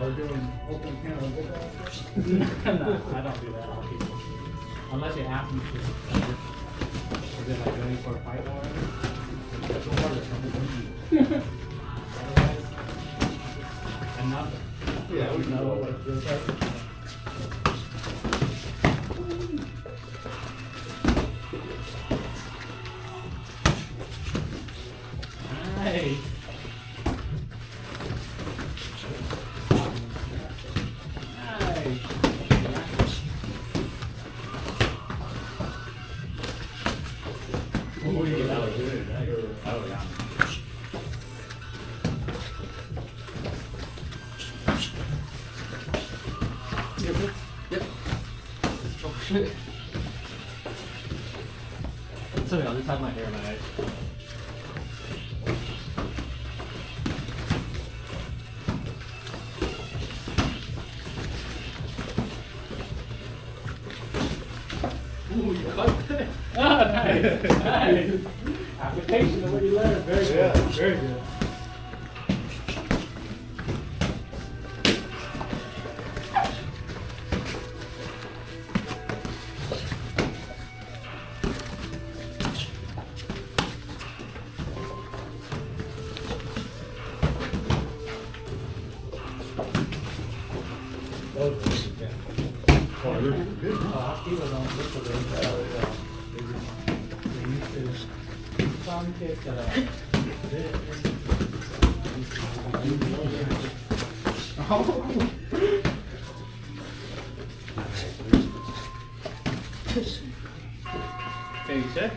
Or doing open camera video? No, I don't do that on people. Unless you ask me to. Is it like ready for a fight or whatever? That's part of something. Otherwise, and nothing. Yeah, we know what it feels like. Nice. Nice. Oh, yeah, that was good. That was awesome. Yep. Oh shit. It's okay, I'll just have my hair in my eyes. Ooh, you cut that? Oh, nice. Nice. Application of what you learned. Very good. Yeah. Very good. Oh, you're good. People don't look for those. They used to. Some kids that Oh. Can you check?